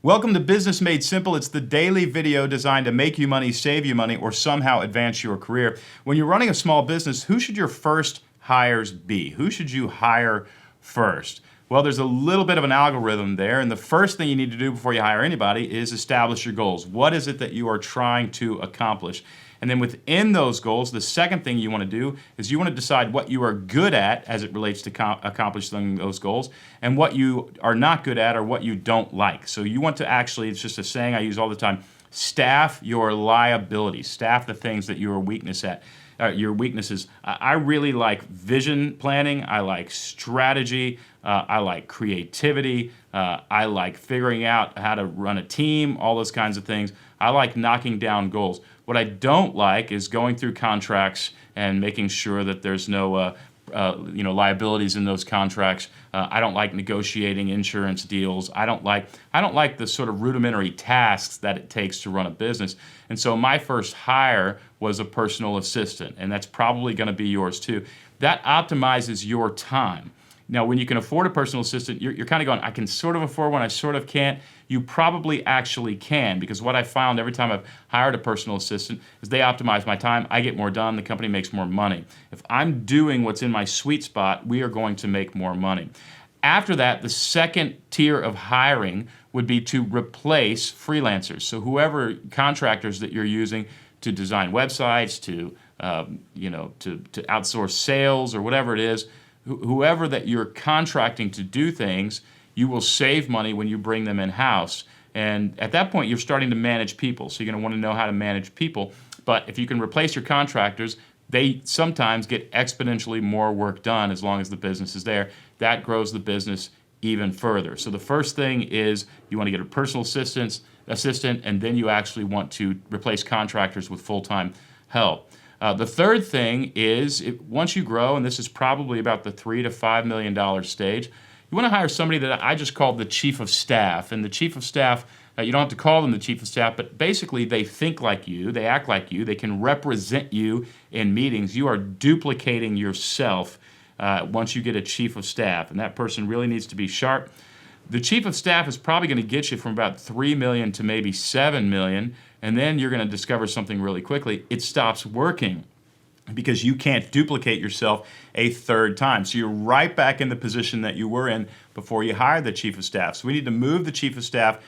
Welcome to Business Made Simple. It's the daily video designed to make you money, save you money, or somehow advance your career. When you're running a small business, who should your first hires be? Who should you hire first? Well, there's a little bit of an algorithm there, and the first thing you need to do before you hire anybody is establish your goals. What is it that you are trying to accomplish? And then within those goals, the second thing you want to do is you want to decide what you are good at as it relates to accomplishing those goals, and what you are not good at or what you don't like. So you want to actually, it's just a saying I use all the time, staff your liabilities, staff the things that you are weakness at. Your weaknesses. I really like vision planning. I like strategy. I like creativity. I like figuring out how to run a team, all those kinds of things. I like knocking down goals. What I don't like is going through contracts and making sure that there's no liabilities in those contracts. I don't like negotiating insurance deals. I don't like the sort of rudimentary tasks that it takes to run a business. And so my first hire was a personal assistant, and that's probably going to be yours too. That optimizes your time. Now, when you can afford a personal assistant, you're kind of going, I can sort of afford one, I sort of can't. You probably actually can, because what I found every time I've hired a personal assistant is they optimize my time, I get more done, the company makes more money. If I'm doing what's in my sweet spot, we are going to make more money. After that, the second tier of hiring would be to replace freelancers. So whoever contractors that you're using to design websites, to outsource sales or whatever it is, whoever that you're contracting to do things, you will save money when you bring them in-house. And at that point, you're starting to manage people. So you're going to want to know how to manage people. But if you can replace your contractors, they sometimes get exponentially more work done as long as the business is there. That grows the business even further. So the first thing is you want to get a personal assistant, and then you actually want to replace contractors with full-time help. The third thing is, once you grow, and this is probably about the $3 to $5 million stage, you want to hire somebody that I just called the chief of staff. And the chief of staff, you don't have to call them the chief of staff, but basically they think like you, they act like you, they can represent you in meetings. You are duplicating yourself once you get a chief of staff, and that person really needs to be sharp. The chief of staff is probably going to get you from about 3 million to maybe 7 million, and then you're going to discover something really quickly. It stops working because you can't duplicate yourself a third time. So you're right back in the position that you were in before you hired the chief of staff. So we need to move the chief of staff.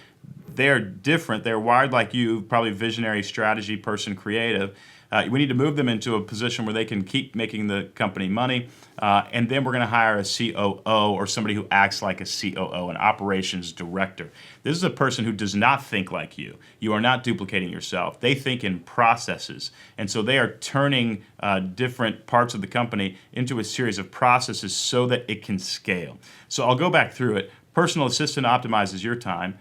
They're different. They're wired like you, probably visionary, strategy person, creative. We need to move them into a position where they can keep making the company money. And then we're going to hire a COO, or somebody who acts like a COO, an operations director. This is a person who does not think like you. You are not duplicating yourself. They think in processes. And so they are turning different parts of the company into a series of processes so that it can scale. So I'll go back through it. Personal assistant optimizes your time.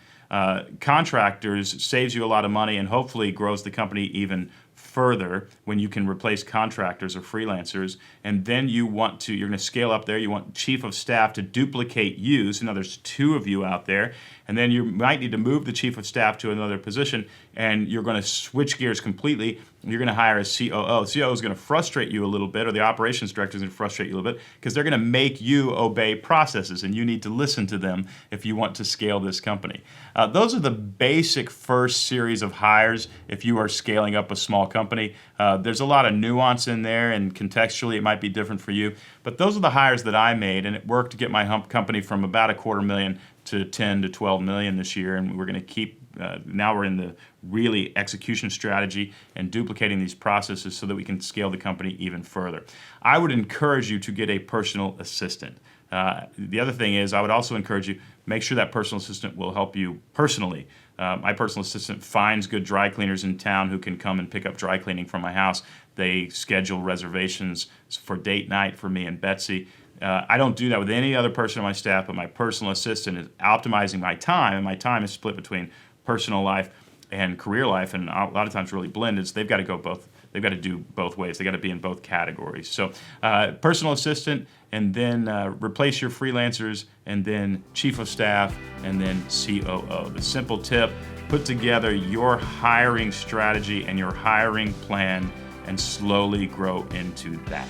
Contractors saves you a lot of money and hopefully grows the company even further when you can replace contractors or freelancers. And then you're going to scale up there. You want chief of staff to duplicate you. So now there's 2 of you out there. And then you might need to move the chief of staff to another position, and you're going to switch gears completely. You're going to hire a COO. The COO is going to frustrate you a little bit, or the operations director is going to frustrate you a little bit, because they're going to make you obey processes, and you need to listen to them if you want to scale this company. Those are the basic first series of hires if you are scaling up a small company. There's a lot of nuance in there, and contextually it might be different for you. But those are the hires that I made, and it worked to get my company from about $250,000 to 10 to 12 million this year, and we're going to keep. Now we're in the really execution strategy and duplicating these processes so that we can scale the company even further. I would encourage you to get a personal assistant. The other thing is, I would also encourage you, make sure that personal assistant will help you personally. My personal assistant finds good dry cleaners in town who can come and pick up dry cleaning from my house. They schedule reservations for date night for me and Betsy. I don't do that with any other person on my staff, but my personal assistant is optimizing my time, and my time is split between personal life and career life, and a lot of times really blended. So they've got to go both. They've got to do both ways. They've got to be in both categories. So personal assistant, and then replace your freelancers, and then chief of staff, and then COO. The simple tip: put together your hiring strategy and your hiring plan and slowly grow into that.